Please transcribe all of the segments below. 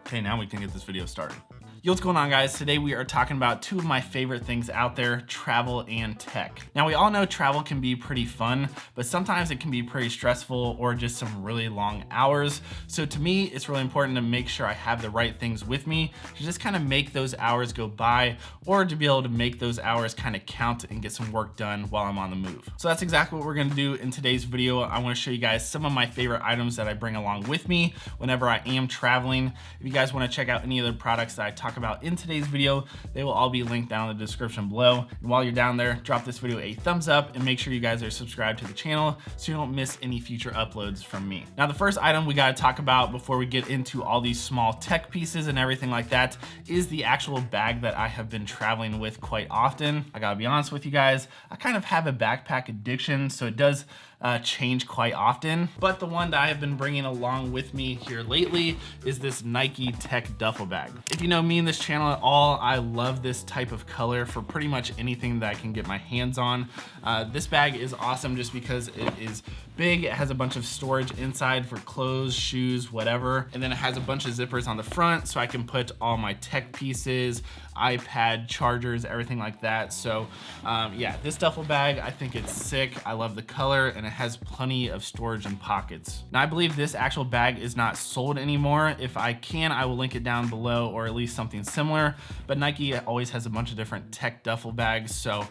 Okay, now we can get this video started. Yo, what's going on, guys? Today we are talking about two of my favorite things out there, travel and tech. Now, we all know travel can be pretty fun, but sometimes it can be pretty stressful or just some really long hours. So to me, it's really important to make sure I have the right things with me to just kind of make those hours go by, or to be able to make those hours kind of count and get some work done while I'm on the move. So that's exactly what we're gonna do in today's video. I wanna show you guys some of my favorite items that I bring along with me whenever I am traveling. If you guys wanna check out any other products that I talk about in today's video, they will all be linked down in the description below. And while you're down there, drop this video a thumbs up and make sure you guys are subscribed to the channel so you don't miss any future uploads from me. Now, the first item we gotta talk about before we get into all these small tech pieces and everything like that is the actual bag that I have been traveling with quite often. I gotta be honest with you guys, I kind of have a backpack addiction, so it does change quite often. But the one that I have been bringing along with me here lately is this Nike Tech duffel bag. If you know me in this channel at all, I love this type of color for pretty much anything that I can get my hands on. This bag is awesome just because it is big. It has a bunch of storage inside for clothes, shoes, whatever. And then it has a bunch of zippers on the front so I can put all my tech pieces, iPad, chargers, everything like that. So yeah, this duffel bag, I think it's sick. I love the color and it has plenty of storage and pockets. Now, I believe this actual bag is not sold anymore. If I can, I will link it down below, or at least something similar. But Nike always has a bunch of different tech duffel bags. So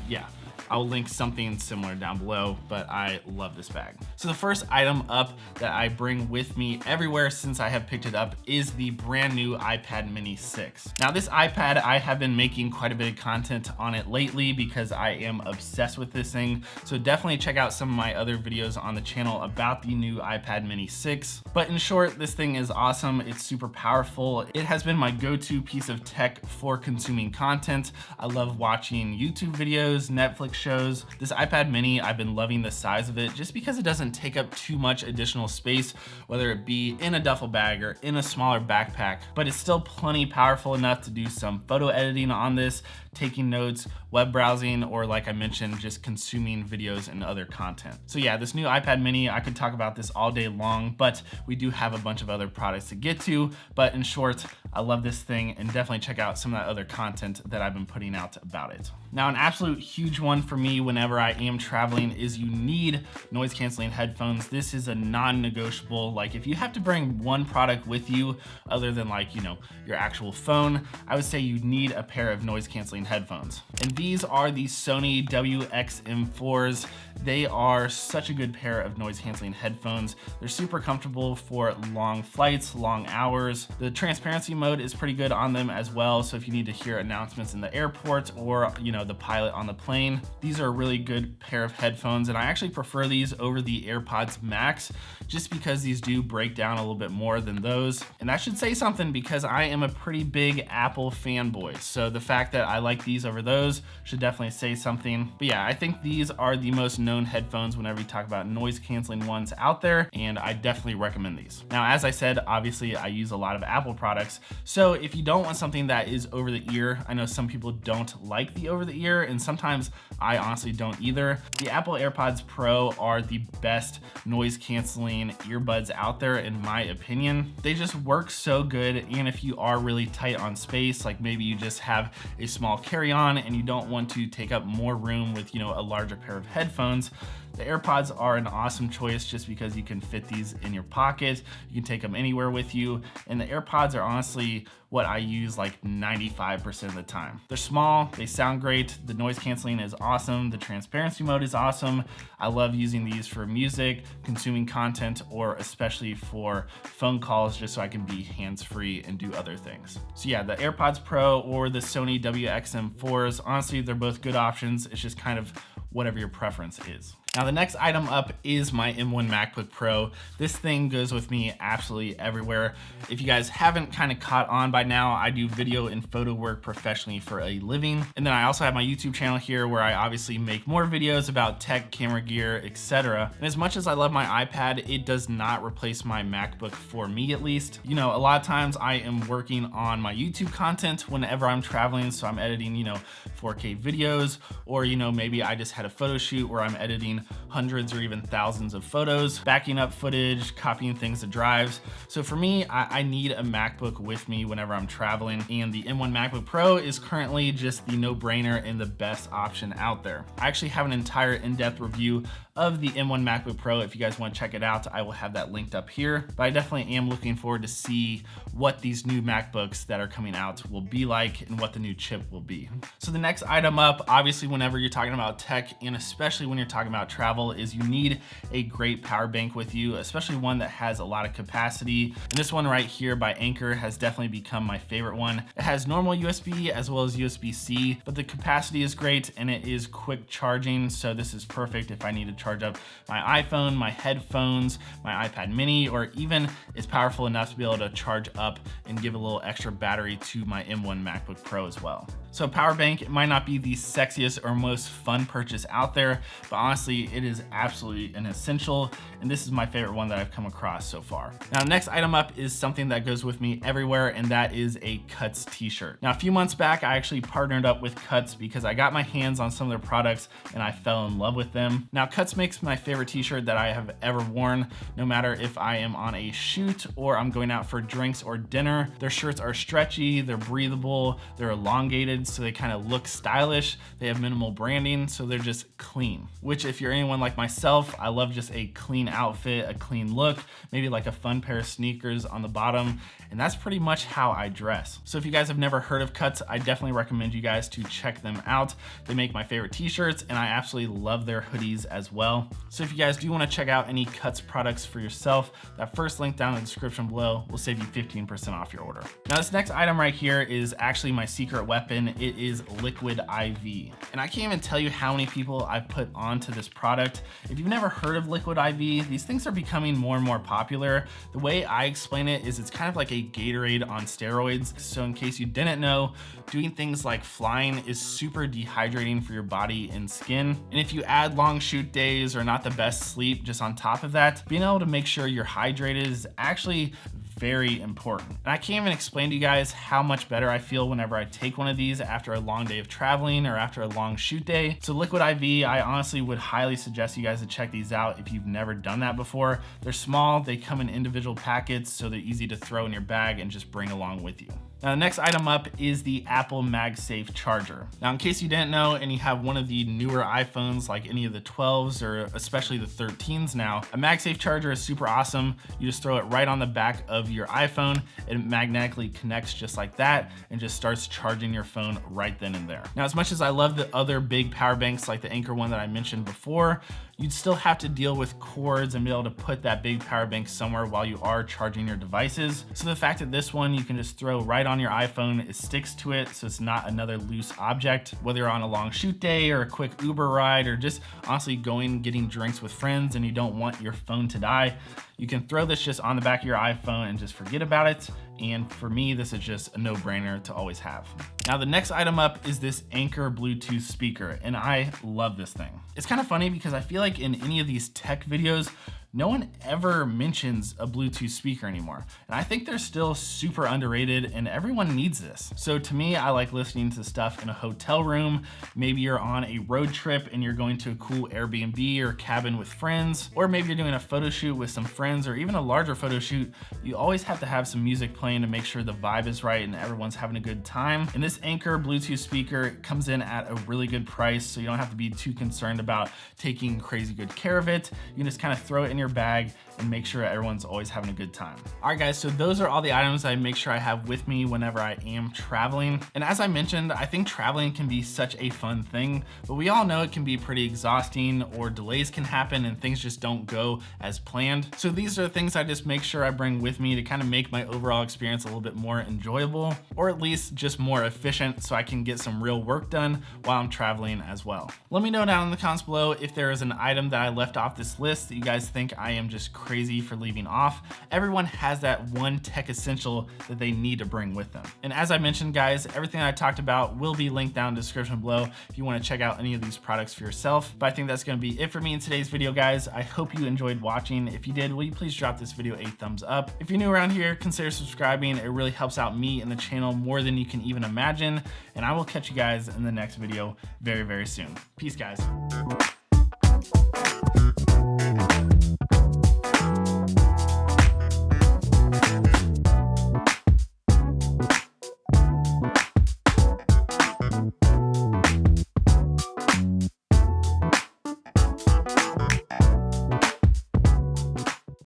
yeah, I'll link something similar down below, but I love this bag. So the first item up that I bring with me everywhere since I have picked it up is the brand new iPad Mini 6. Now, this iPad, I have been making quite a bit of content on it lately because I am obsessed with this thing. So definitely check out some of my other videos on the channel about the new iPad Mini 6. But in short, this thing is awesome. It's super powerful. It has been my go-to piece of tech for consuming content. I love watching YouTube videos, Netflix shows. This iPad Mini, I've been loving the size of it just because it doesn't take up too much additional space, whether it be in a duffel bag or in a smaller backpack, but it's still plenty powerful enough to do some photo editing on this, taking notes, web browsing, or like I mentioned, just consuming videos and other content. So yeah, this new iPad Mini, I could talk about this all day long, but we do have a bunch of other products to get to. But in short, I love this thing, and definitely check out some of that other content that I've been putting out about it. Now, an absolute huge one for me whenever I am traveling is you need noise canceling headphones. This is a non-negotiable. Like, if you have to bring one product with you other than, like, you know, your actual phone, I would say you need a pair of noise canceling headphones. And these are the Sony WXM4s. They are such a good pair of noise canceling headphones. They're super comfortable for long flights, long hours. The transparency mode is pretty good on them as well. So if you need to hear announcements in the airport or, you know, the pilot on the plane, these are a really good pair of headphones. And I actually prefer these over the AirPods Max just because these do break down a little bit more than those. And that should say something because I am a pretty big Apple fanboy. So the fact that I like these over those should definitely say something. But yeah, I think these are the most known headphones whenever you talk about noise canceling ones out there, and I definitely recommend these. Now, as I said, obviously I use a lot of Apple products. So if you don't want something that is over the ear, I know some people don't like the over the ear, and sometimes I honestly don't either. The Apple Airpods Pro are the best noise canceling earbuds out there in my opinion. They just work so good, and if you are really tight on space, like maybe you just have a small carry-on and you don't want to take up more room with, you know, a larger pair of headphones, the AirPods are an awesome choice just because you can fit these in your pocket. You can take them anywhere with you. And the AirPods are honestly what I use like 95% of the time. They're small, they sound great, the noise canceling is awesome, the transparency mode is awesome. I love using these for music, consuming content, or especially for phone calls just so I can be hands-free and do other things. So yeah, the AirPods Pro or the Sony WXM4s, honestly, they're both good options. It's just kind of whatever your preference is. Now, the next item up is my M1 Macbook Pro. This thing goes with me absolutely everywhere. If you guys haven't kind of caught on by now, I do video and photo work professionally for a living. And then I also have my YouTube channel here where I obviously make more videos about tech, camera gear, etc. And as much as I love my iPad, it does not replace my MacBook for me, at least. You know, a lot of times I am working on my YouTube content whenever I'm traveling. So I'm editing, you know, 4K videos, or, you know, maybe I just had a photo shoot where I'm editing hundreds or even thousands of photos, backing up footage, copying things to drives. So for me, I need a MacBook with me whenever I'm traveling, and the M1 MacBook Pro is currently just the no-brainer and the best option out there. I actually have an entire in-depth review of the M1 MacBook Pro. If you guys want to check it out, I will have that linked up here. But I definitely am looking forward to see what these new MacBooks that are coming out will be like and what the new chip will be. So the next item up, obviously whenever you're talking about tech, and especially when you're talking about travel, is you need a great power bank with you, especially one that has a lot of capacity. And this one right here by Anker has definitely become my favorite one. It has normal USB as well as USB-C, but the capacity is great and it is quick charging. So this is perfect if I need to charge up my iPhone, my headphones, my iPad mini, or even it's powerful enough to be able to charge up and give a little extra battery to my M1 MacBook Pro as well. So power bank, it might not be the sexiest or most fun purchase out there, but honestly, it is absolutely an essential, and this is my favorite one that I've come across so far. Now, the next item up is something that goes with me everywhere, and that is a Cuts t-shirt. Now, a few months back, I actually partnered up with Cuts because I got my hands on some of their products and I fell in love with them. Now, Cuts makes my favorite t-shirt that I have ever worn, no matter if I am on a shoot or I'm going out for drinks or dinner. Their shirts are stretchy, they're breathable, they're elongated, so they kind of look stylish. They have minimal branding, so they're just clean, which if you're anyone like myself, I love just a clean outfit, a clean look, maybe like a fun pair of sneakers on the bottom, and that's pretty much how I dress. So if you guys have never heard of Cuts, I definitely recommend you guys to check them out. They make my favorite t-shirts, and I absolutely love their hoodies as well. So if you guys do want to check out any Cuts products for yourself, that first link down in the description below will save you 15% off your order. Now, this next item right here is actually my secret weapon. It is Liquid IV. And I can't even tell you how many people I've put onto this product. If you've never heard of Liquid IV, these things are becoming more and more popular. The way I explain it is it's kind of like a Gatorade on steroids. So in case you didn't know, doing things like flying is super dehydrating for your body and skin. And if you add long shoot days or not the best sleep just on top of that, being able to make sure you're hydrated is actually very important. And I can't even explain to you guys how much better I feel whenever I take one of these after a long day of traveling or after a long shoot day. So Liquid IV, I honestly would highly suggest you guys to check these out if you've never done that before. They're small, they come in individual packets, so they're easy to throw in your bag and just bring along with you. Now, the next item up is the Apple Magsafe charger. Now, in case you didn't know and you have one of the newer iPhones like any of the 12s or especially the 13s now, a Magsafe charger is super awesome. You just throw it right on the back of your iPhone. It magnetically connects just like that and just starts charging your phone right then and there. Now, as much as I love the other big power banks like the Anker one that I mentioned before, you'd still have to deal with cords and be able to put that big power bank somewhere while you are charging your devices. So the fact that this one you can just throw right on your iPhone, it sticks to it, so it's not another loose object. Whether you're on a long shoot day or a quick Uber ride or just honestly getting drinks with friends and you don't want your phone to die, you can throw this just on the back of your iPhone and just forget about it. And for me, this is just a no-brainer to always have. Now, the next item up is this Anker Bluetooth speaker, and I love this thing. It's kind of funny because I feel like in any of these tech videos, no one ever mentions a Bluetooth speaker anymore. And I think they're still super underrated and everyone needs this. So to me, I like listening to stuff in a hotel room. Maybe you're on a road trip and you're going to a cool Airbnb or cabin with friends, or maybe you're doing a photo shoot with some friends or even a larger photo shoot. You always have to have some music playing to make sure the vibe is right and everyone's having a good time. And this Anker Bluetooth speaker comes in at a really good price, so you don't have to be too concerned about taking crazy good care of it. You can just kind of throw it in your bag and make sure everyone's always having a good time. All right, guys, so those are all the items I make sure I have with me whenever I am traveling. And as I mentioned, I think traveling can be such a fun thing, but we all know it can be pretty exhausting, or delays can happen and things just don't go as planned. So these are the things I just make sure I bring with me to kind of make my overall experience a little bit more enjoyable, or at least just more efficient, so I can get some real work done while I'm traveling as well. Let me know down in the comments below if there is an item that I left off this list that you guys think I am just crazy for leaving off. Everyone has that one tech essential that they need to bring with them. And as I mentioned, guys, everything I talked about will be linked down in the description below if you want to check out any of these products for yourself. But I think that's going to be it for me in today's video, guys. I hope you enjoyed watching. If you did, will you please drop this video a thumbs up? If you're new around here, consider subscribing. It really helps out me and the channel more than you can even imagine. And I will catch you guys in the next video very, very soon. Peace, guys.